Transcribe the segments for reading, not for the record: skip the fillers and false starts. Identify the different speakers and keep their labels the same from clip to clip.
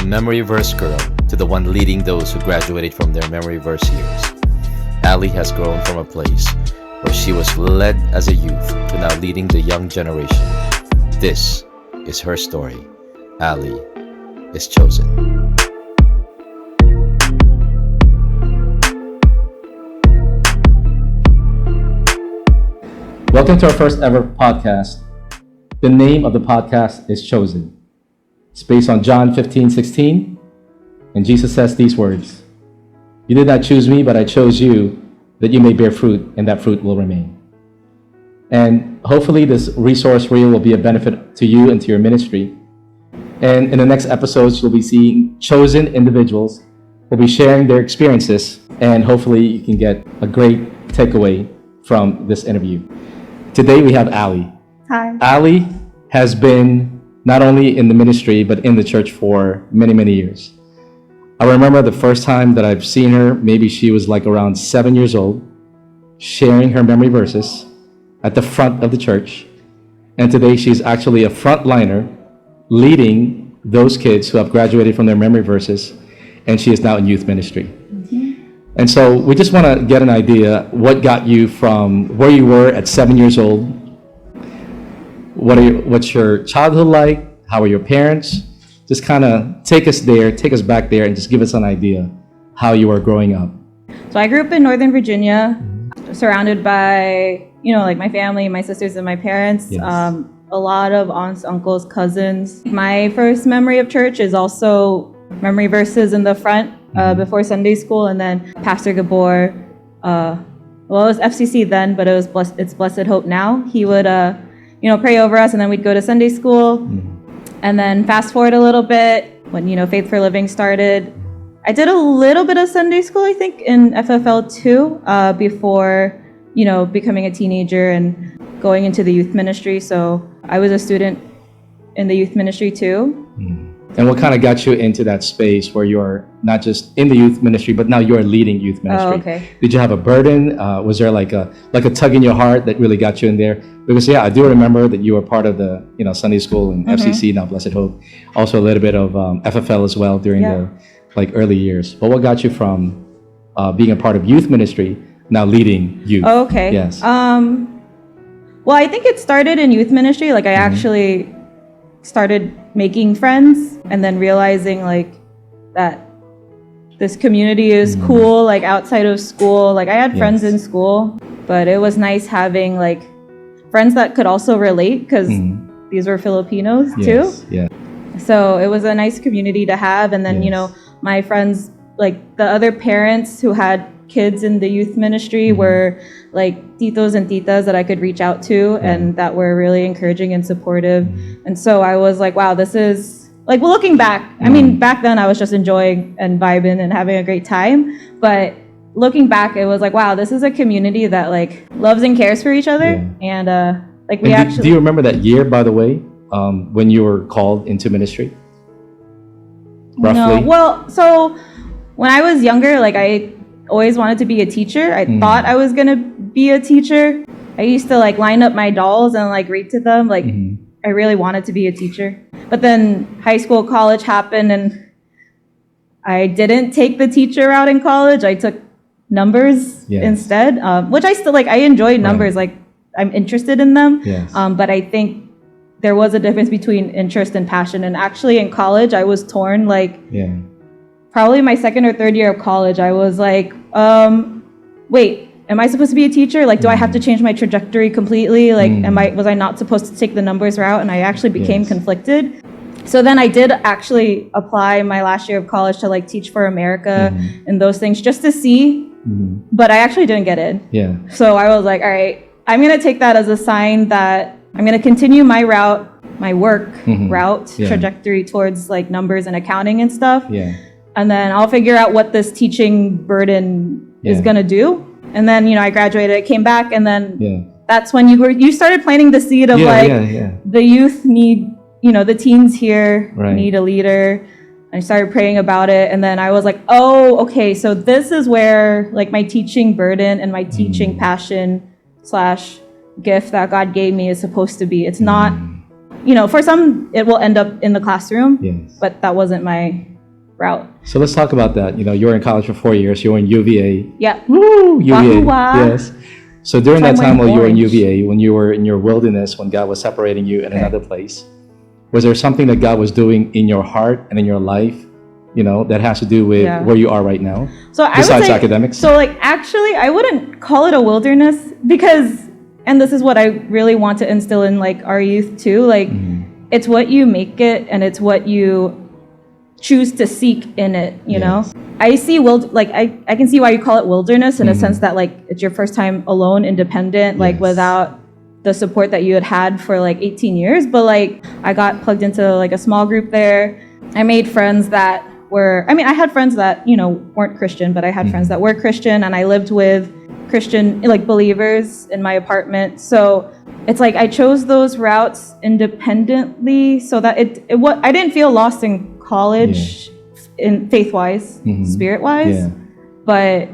Speaker 1: memory verse girl to the one leading those who graduated from their memory verse years, Ali has grown from a place where she was led as a youth to now leading the young generation. This is her story. Ali is chosen.
Speaker 2: Welcome to our first ever podcast. The name of the podcast is Chosen. It's based on John 15:16, and Jesus says these words: "You did not choose me, but I chose you, that you may bear fruit, and that fruit will remain." And hopefully this resource reel will be a benefit to you and to your ministry. And in the next episodes, you'll be seeing chosen individuals who will be sharing their experiences, and hopefully you can get a great takeaway from this interview. Today we have Ali.
Speaker 3: Hi.
Speaker 2: Ali has been not only in the ministry, but in the church for many, many years. I remember the first time that I've seen her, maybe she was like around 7 years old, sharing her memory verses at the front of the church. And today she's actually a frontliner leading those kids who have graduated from their memory verses, and she is now in youth ministry. And so we just want to get an idea what got you from where you were at 7 years old. What's your childhood like? How are your parents? Just kind of take us back there, and just give us an idea how you were growing up.
Speaker 3: So I grew up in Northern Virginia, surrounded by, like my family, my sisters and my parents.
Speaker 2: Yes.
Speaker 3: A lot of aunts, uncles, cousins. My first memory of church is also memory verses in the front before Sunday school, and then Pastor Gabor, it was FCC then, but it's Blessed Hope now. He would, pray over us, and then we'd go to Sunday school. And then fast forward a little bit, when, Faith for Living started, I did a little bit of Sunday school, I think, in FFL 2 before, becoming a teenager and going into the youth ministry. So I was a student in the youth ministry too.
Speaker 2: And what kind of got you into that space where you're not just in the youth ministry, but now you're leading youth ministry?
Speaker 3: Oh, okay.
Speaker 2: Did you have a burden? Was there like a tug in your heart that really got you in there? Because I do remember that you were part of the Sunday school and FCC, now Blessed Hope, also a little bit of FFL as well during the early years. But what got you from being a part of youth ministry, now leading youth?
Speaker 3: Oh, okay.
Speaker 2: Yes.
Speaker 3: Well, I think it started in youth ministry. Like I actually started making friends, and then realizing that this community is cool, like outside of school. Like I had friends in school, but it was nice having friends that could also relate, because these were Filipinos too.
Speaker 2: Yeah.
Speaker 3: So it was a nice community to have. And then, my friends, the other parents who had kids in the youth ministry were titos and titas that I could reach out to, and that were really encouraging and supportive. And so I was like, wow, this is looking back. I mean, back then I was just enjoying and vibing and having a great time. But looking back, it was like, wow, this is a community that loves and cares for each other. And
Speaker 2: do you remember that year, by the way, when you were called into ministry? Roughly?
Speaker 3: No. Well, so when I was younger, I always wanted to be a teacher. I thought I was gonna be a teacher. I used to line up my dolls and read to them. I really wanted to be a teacher. But then high school, college happened, and I didn't take the teacher route in college. I took numbers instead, which I still I enjoy numbers. I'm interested in them.
Speaker 2: Yes.
Speaker 3: But I think there was a difference between interest and passion. And actually in college, I was torn. Probably my second or third year of college, I was wait, am I supposed to be a teacher? Do I have to change my trajectory completely? Was I not supposed to take the numbers route? And I actually became conflicted. So then I did actually apply my last year of college to Teach for America and those things, just to see, but I actually didn't get in.
Speaker 2: Yeah.
Speaker 3: So I was like, all right, I'm going to take that as a sign that I'm going to continue my route, my work route, trajectory towards numbers and accounting and stuff.
Speaker 2: Yeah.
Speaker 3: And then I'll figure out what this teaching burden is going to do. And then, I graduated, I came back, and then that's when you started planting the seed of the youth need, the teens here need a leader. I started praying about it. And then I was like, oh, okay, so this is where my teaching burden and my teaching passion / gift that God gave me is supposed to be. It's not, for some, it will end up in the classroom, but that wasn't my route.
Speaker 2: So let's talk about that. You were in college for 4 years. You were in UVA.
Speaker 3: Yeah.
Speaker 2: Woo! UVA.
Speaker 3: Wahoo-wah.
Speaker 2: Yes. So during
Speaker 3: That's
Speaker 2: that
Speaker 3: why
Speaker 2: time
Speaker 3: I'm
Speaker 2: while you were in
Speaker 3: orange.
Speaker 2: UVA, when you were in your wilderness, when God was separating you in another place, was there something that God was doing in your heart and in your life, that has to do with
Speaker 3: Yeah.
Speaker 2: where you are right now?
Speaker 3: So I would
Speaker 2: Besides
Speaker 3: say,
Speaker 2: academics?
Speaker 3: So like actually I wouldn't call it a wilderness because, and this is what I really want to instill in like our youth too, like it's what you make it and it's what you choose to seek in it, you know? I see I can see why you call it wilderness in a sense that like it's your first time alone, independent, like
Speaker 2: Yes.
Speaker 3: without the support that you had for like 18 years. But like I got plugged into like a small group there. I made friends that I had friends that, weren't Christian, but I had friends that were Christian, and I lived with Christian like believers in my apartment. So it's like I chose those routes independently so that I didn't feel lost in college in faith-wise, spirit-wise,
Speaker 2: Yeah.
Speaker 3: but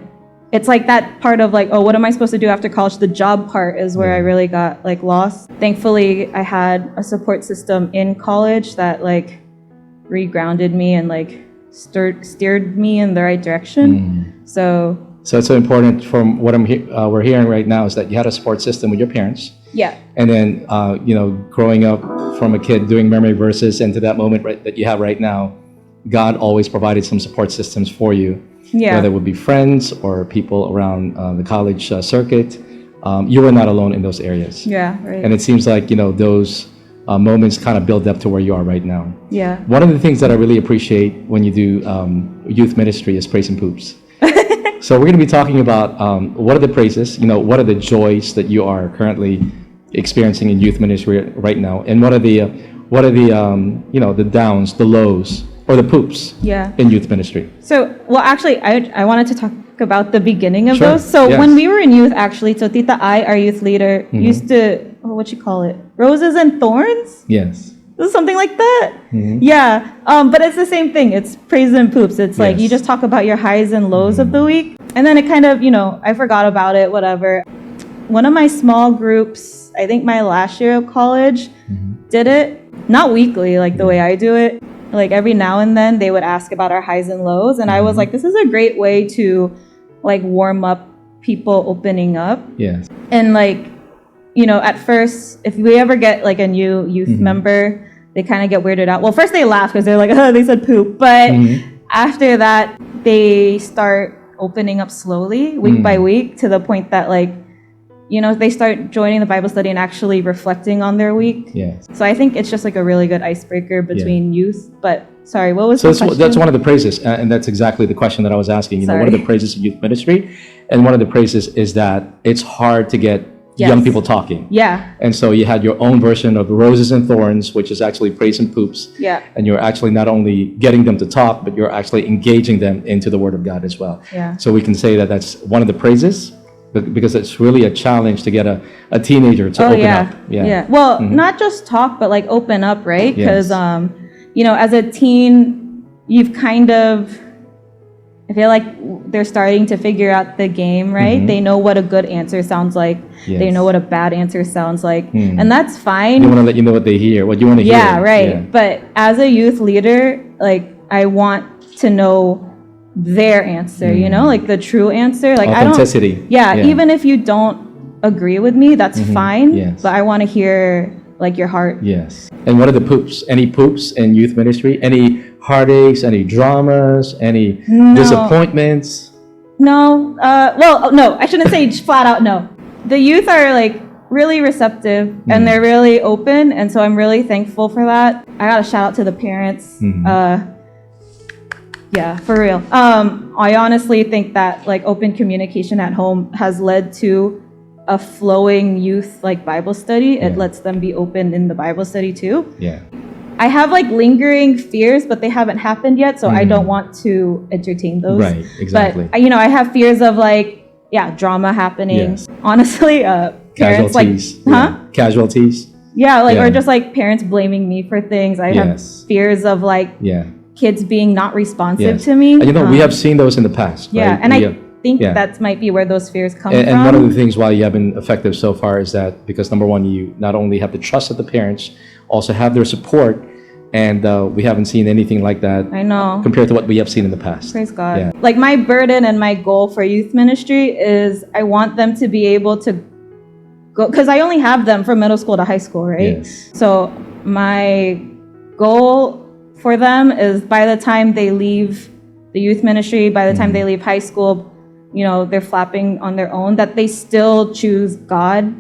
Speaker 3: it's like that part of like, oh, what am I supposed to do after college? The job part is where I really got like lost. Thankfully, I had a support system in college that like regrounded me and like steered me in the right direction. So
Speaker 2: it's so important from what we're hearing right now is that you had a support system with your parents.
Speaker 3: yeah,
Speaker 2: And then, growing up from a kid doing memory verses and to that moment that you have right now, God always provided some support systems for you,
Speaker 3: yeah,
Speaker 2: whether it would be friends or people around the college circuit. You were not alone in those areas.
Speaker 3: yeah, right,
Speaker 2: And it seems like, those moments kind of build up to where you are right now.
Speaker 3: yeah.
Speaker 2: One of the things that I really appreciate when you do youth ministry is praise and poops. So we're going to be talking about what are the praises, what are the joys that you are currently experiencing in youth ministry right now, and what are the the downs, the lows, or the poops
Speaker 3: Yeah.
Speaker 2: in youth ministry.
Speaker 3: So, well, actually, I wanted to talk about the beginning of
Speaker 2: Sure.
Speaker 3: those. So
Speaker 2: Yes.
Speaker 3: when we were in youth, actually, so Tita I, our youth leader, used to, what you call it? Roses and thorns?
Speaker 2: Yes.
Speaker 3: Something like that. Yeah. But it's the same thing. It's praise and poops. It's like you
Speaker 2: Yes.
Speaker 3: just talk about your highs and lows of the week. And then it kind of, I forgot about it, whatever. One of my small groups, I think my last year of college, did it. Not weekly, like the way I do it. Like every now and then they would ask about our highs and lows. And I was like, this is a great way to like warm up people opening up.
Speaker 2: Yes.
Speaker 3: And like, at first, if we ever get like a new youth member, they kind of get weirded out. Well, first they laugh because they're like, oh, they said poop. But after that, they start opening up slowly, week by week, to the point that like, they start joining the Bible study and actually reflecting on their week.
Speaker 2: Yes.
Speaker 3: So I think it's just like a really good icebreaker between youth. But sorry, what was
Speaker 2: So
Speaker 3: the question?
Speaker 2: that's one of the praises, and that's exactly the question that I was asking. What are
Speaker 3: Sorry.
Speaker 2: the praises of youth ministry? And one of the praises is that it's hard to get young
Speaker 3: Yes.
Speaker 2: people talking.
Speaker 3: Yeah,
Speaker 2: And so you had your own version of Roses and Thorns, which is actually praise and poops.
Speaker 3: yeah,
Speaker 2: And you're actually not only getting them to talk, but you're actually engaging them into the Word of God as well.
Speaker 3: yeah.
Speaker 2: So we can say that that's one of the praises, because it's really a challenge to get a teenager to open up.
Speaker 3: Yeah. Well, not just talk, but like open up, right?
Speaker 2: Yes.
Speaker 3: Because, as a teen, you've kind of, I feel like they're starting to figure out the game, right? They know what a good answer sounds like. They
Speaker 2: Yes.
Speaker 3: know what a bad answer sounds like. And that's
Speaker 2: They
Speaker 3: fine.
Speaker 2: want to let you know what they hear, what you want to hear.
Speaker 3: Yeah, right.
Speaker 2: Yeah.
Speaker 3: But as a youth leader, like I want to know their answer, like the true answer. Like I don't.
Speaker 2: Authenticity.
Speaker 3: Yeah, even if you don't agree with me, that's fine.
Speaker 2: Yes.
Speaker 3: But I want to hear like your heart.
Speaker 2: Yes. And what are the poops? Any poops in youth ministry? Any heartaches? Any dramas? Any disappointments?
Speaker 3: No, no, I shouldn't say flat out no. The youth are like really receptive and they're really open, and so I'm really thankful for that. I got to shout out to the parents. Yeah, for real. I honestly think that like open communication at home has led to a flowing youth like Bible study. It lets them be open in the Bible study too.
Speaker 2: Yeah.
Speaker 3: I have like lingering fears, but they haven't happened yet, so I don't want to entertain those.
Speaker 2: Right, exactly.
Speaker 3: But I have fears of like, drama happening.
Speaker 2: Yes.
Speaker 3: Honestly, parents
Speaker 2: Casualties.
Speaker 3: like,
Speaker 2: Casualties.
Speaker 3: Yeah, like
Speaker 2: Yeah.
Speaker 3: or just like parents blaming me for things. I have
Speaker 2: Yes.
Speaker 3: fears of like
Speaker 2: Yeah.
Speaker 3: kids being not responsive
Speaker 2: Yes.
Speaker 3: to me.
Speaker 2: And we have seen those in the past.
Speaker 3: Yeah,
Speaker 2: right?
Speaker 3: and
Speaker 2: We
Speaker 3: I
Speaker 2: have-
Speaker 3: think
Speaker 2: yeah.
Speaker 3: that might be where those fears come
Speaker 2: And
Speaker 3: from.
Speaker 2: one of the things why you have been effective so far is that because number one, you not only have the trust of the parents, also have their support, and we haven't seen anything like that
Speaker 3: I know.
Speaker 2: compared to what we have seen in the past.
Speaker 3: Praise God.
Speaker 2: Yeah.
Speaker 3: Like my burden and my goal for youth ministry is I want them to be able to go, because I only have them from middle school to high school, right?
Speaker 2: Yes.
Speaker 3: So my goal for them is by the time they leave the youth ministry, by the time they leave high school, you know, they're flapping on their own, that they still choose God,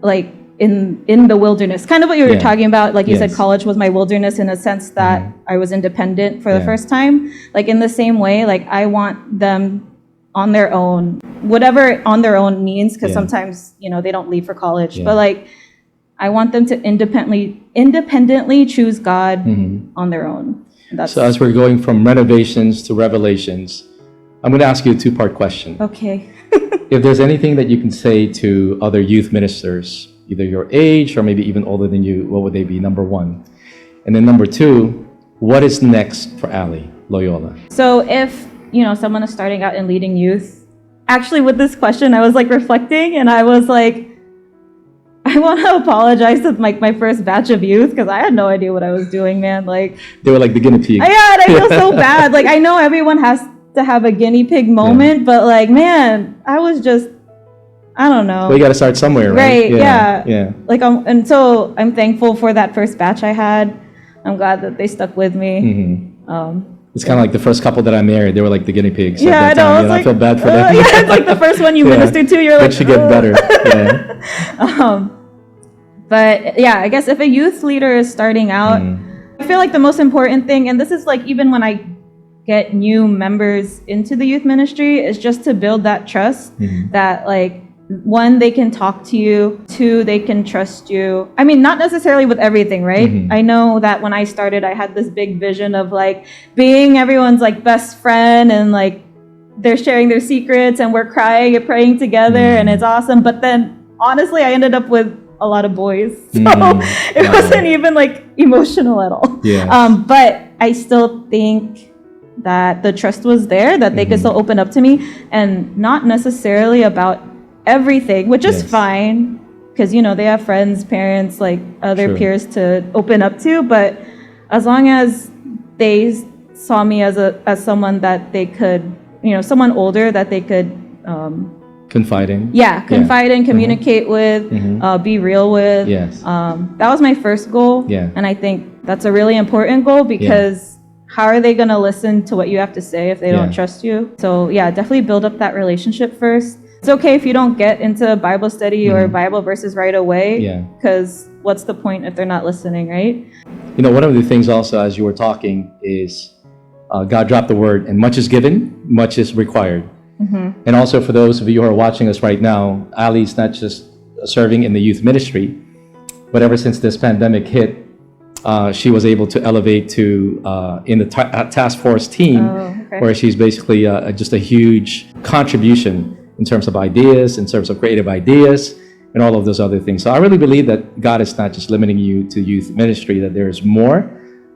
Speaker 3: like in the wilderness. Kind of what you were
Speaker 2: Yeah.
Speaker 3: talking about. Like you said,
Speaker 2: Yes.
Speaker 3: college was my wilderness in a sense that I was independent for the
Speaker 2: Yeah.
Speaker 3: first time. Like in the same way, like I want them on their own, whatever on their own means, because
Speaker 2: Yeah.
Speaker 3: sometimes, you know, they don't leave for college.
Speaker 2: Yeah.
Speaker 3: But like I want them to independently choose God on their own. That's
Speaker 2: So as we're going from renovations to revelations, I'm going to ask you a two-part question.
Speaker 3: okay.
Speaker 2: If there's anything that you can say to other youth ministers, either your age or maybe even older than you, what would they be? Number one. And then number two, what is next for Ali Loyola?
Speaker 3: So if, you know, someone is starting out in leading youth, actually with this question, I was like reflecting and I was like, I want to apologize to like my first batch of youth because I had no idea what I was doing, man. Like,
Speaker 2: They were like the guinea pig.
Speaker 3: yeah, and I feel so bad. Like, I know everyone has to have a guinea pig moment, but like, man, I was just, I don't know.
Speaker 2: Well, you got to start somewhere, right?
Speaker 3: Right, yeah.
Speaker 2: Yeah.
Speaker 3: Like, and so I'm thankful for that first batch I had. I'm glad that they stuck with me.
Speaker 2: It's kind of like the first couple that I married. They were like the guinea pigs.
Speaker 3: Yeah,
Speaker 2: at that
Speaker 3: I know.
Speaker 2: time.
Speaker 3: I was
Speaker 2: I
Speaker 3: like,
Speaker 2: feel bad for them.
Speaker 3: yeah, it's like the first one you
Speaker 2: Yeah.
Speaker 3: ministered to. You're like,
Speaker 2: That should get
Speaker 3: "Ugh."
Speaker 2: better. Yeah.
Speaker 3: But yeah, I guess if a youth leader is starting out, I feel like the most important thing, and this is like even when I get new members into the youth ministry, is just to build that trust that like, one, they can talk to you, two, they can trust you. I mean, not necessarily with everything, right? I know that when I started, I had this big vision of like being everyone's like best friend and like they're sharing their secrets and we're crying and praying together and it's awesome. But then honestly, I ended up with a lot of boys. So it wasn't even like emotional at all.
Speaker 2: Yes.
Speaker 3: But I still think that the trust was there, that they could still open up to me and not necessarily about everything, which is
Speaker 2: Yes.
Speaker 3: fine because, you know, they have friends, parents, like other
Speaker 2: True.
Speaker 3: peers to open up to. But as long as they saw me as someone that they could, you know, someone older that they could,
Speaker 2: Confiding.
Speaker 3: confide in, communicate with, be real with.
Speaker 2: Yes.
Speaker 3: That was my first goal.
Speaker 2: Yeah.
Speaker 3: And I think that's a really important goal because how are they going to listen to what you have to say if they don't
Speaker 2: Yeah.
Speaker 3: trust you? So yeah, definitely build up that relationship first. It's okay if you don't get into Bible study or Bible verses right away.
Speaker 2: Yeah.
Speaker 3: Because what's the point if they're not listening, right?
Speaker 2: You know, one of the things also as you were talking is God dropped the word, and much is given, much is required. And also for those of you who are watching us right now, Ali's not just serving in the youth ministry, but ever since this pandemic hit, she was able to elevate to in the task force team,
Speaker 3: okay.
Speaker 2: where she's basically just a huge contribution in terms of ideas, in terms of creative ideas, and all of those other things. So I really believe that God is not just limiting you to youth ministry, that there is more,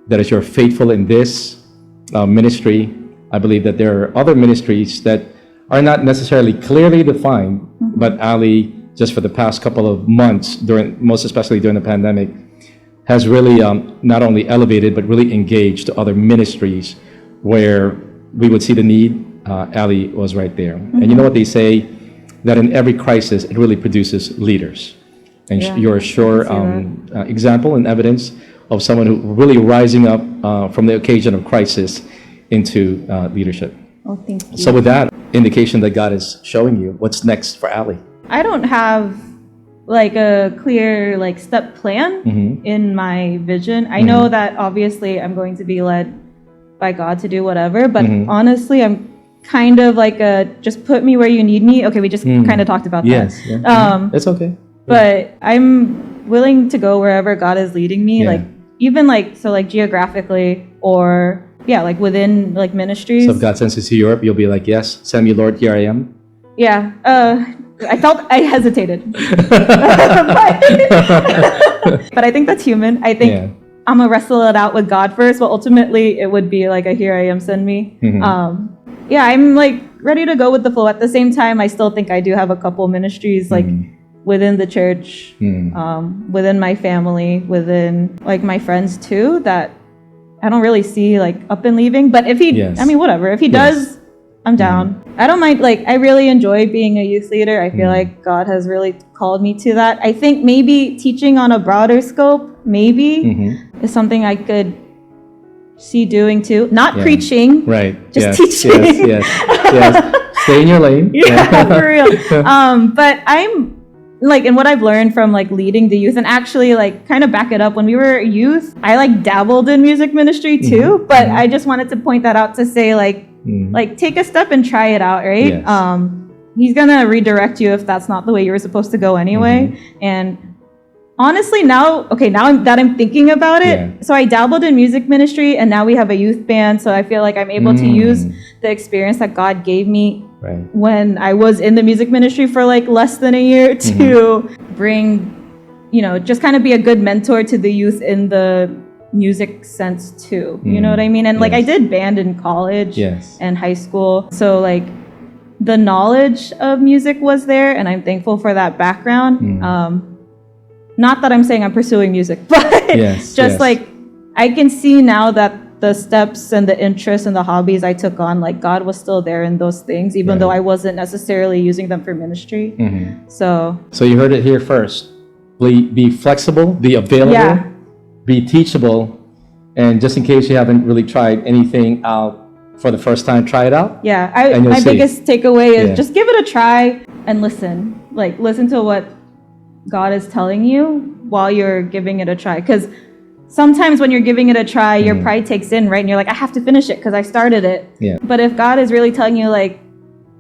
Speaker 2: that as you're faithful in this ministry, I believe that there are other ministries that are not necessarily clearly defined, but Ali, just for the past couple of months, most especially during the pandemic, has really not only elevated, but really engaged to other ministries where we would see the need. Ali was right there. And you know what they say, that in every crisis, it really produces leaders. And
Speaker 3: Yeah,
Speaker 2: you're a sure
Speaker 3: I can see
Speaker 2: example and evidence of someone who really rising up from the occasion of crisis into leadership.
Speaker 3: Oh, thank you.
Speaker 2: So with that indication that God is showing you, what's next for Ali?
Speaker 3: I don't have like a clear like step plan in my vision. I know that obviously I'm going to be led by God to do whatever, but honestly, I'm kind of like just put me where you need me. Okay, we just kind of talked about that.
Speaker 2: Yes. Yeah. It's okay.
Speaker 3: But I'm willing to go wherever God is leading me,
Speaker 2: Yeah.
Speaker 3: like even like so like geographically or like within like ministries.
Speaker 2: So if God sends us to Europe, you'll be like, yes, send me, Lord, here I am.
Speaker 3: Yeah. I hesitated. But I think that's human. I think
Speaker 2: Yeah.
Speaker 3: I'm gonna wrestle it out with God first, but ultimately it would be like a here I am, send me. I'm like ready to go with the flow. At the same time, I still think I do have a couple ministries like within the church, within my family, within like my friends too, that I don't really see like up and leaving. But if he,
Speaker 2: Yes.
Speaker 3: I mean, whatever. If he
Speaker 2: Yes.
Speaker 3: does, I'm down. I don't mind. Like, I really enjoy being a youth leader. I feel like God has really called me to that. I think maybe teaching on a broader scope, maybe, is something I could see doing too. Not
Speaker 2: Yeah.
Speaker 3: preaching.
Speaker 2: Right.
Speaker 3: Just
Speaker 2: yes.
Speaker 3: teaching.
Speaker 2: Yes. Stay in your lane.
Speaker 3: Yeah, for real. But I'm like, and what I've learned from like leading the youth, and actually like kind of back it up, when we were youth, I like dabbled in music ministry too. But I just wanted to point that out to say like take a step and try it out, right?
Speaker 2: Yes.
Speaker 3: He's gonna redirect you if that's not the way you were supposed to go anyway. And honestly, now that I'm thinking about it,
Speaker 2: Yeah.
Speaker 3: so I dabbled in music ministry, and now we have a youth band. So I feel like I'm able to use the experience that God gave me
Speaker 2: Right.
Speaker 3: when I was in the music ministry for like less than a year to bring, just kind of be a good mentor to the youth in the music sense too. You know what I mean? And like I
Speaker 2: Yes.
Speaker 3: did band in college
Speaker 2: Yes.
Speaker 3: and high school. So like the knowledge of music was there, and I'm thankful for that background. Not that I'm saying I'm pursuing music, but
Speaker 2: Yes,
Speaker 3: just
Speaker 2: yes.
Speaker 3: like I can see now that the steps and the interests and the hobbies I took on, like God was still there in those things, even though I wasn't necessarily using them for ministry. So
Speaker 2: So you heard it here first. Be flexible, be available,
Speaker 3: Yeah.
Speaker 2: be teachable, and just in case you haven't really tried anything out for the first time, try it out.
Speaker 3: yeah,
Speaker 2: And you'll
Speaker 3: my
Speaker 2: see.
Speaker 3: biggest takeaway is
Speaker 2: Yeah.
Speaker 3: just give it a try and listen. Like listen to what God is telling you while you're giving it a try. Because sometimes when you're giving it a try, your pride takes in, right? And you're like, I have to finish it because I started it.
Speaker 2: Yeah.
Speaker 3: But if God is really telling you like,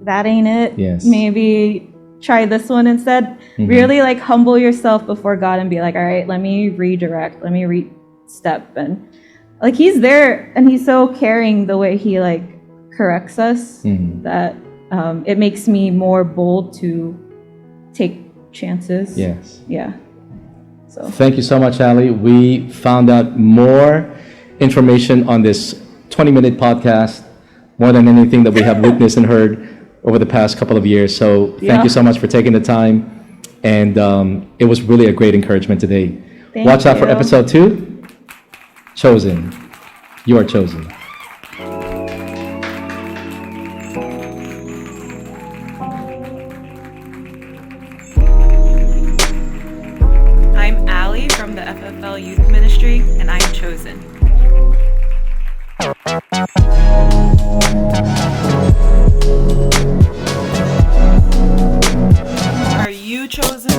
Speaker 3: that ain't it,
Speaker 2: Yes.
Speaker 3: maybe try this one instead. Really like humble yourself before God and be like, all right, let me redirect, let me re-step. And like he's there, and he's so caring the way he like corrects us that it makes me more bold to take chances.
Speaker 2: Yes.
Speaker 3: Yeah. So
Speaker 2: Thank you so much, Ali. We found out more information on this 20-minute podcast, more than anything that we have witnessed and heard over the past couple of years. So thank
Speaker 3: Yeah.
Speaker 2: you so much for taking the time. And it was really a great encouragement today.
Speaker 3: Thank
Speaker 2: Watch out for
Speaker 3: you.
Speaker 2: episode 2, Chosen. You are chosen.
Speaker 4: I'm Allie from the FFL Youth Ministry, and I'm chosen. Are you chosen?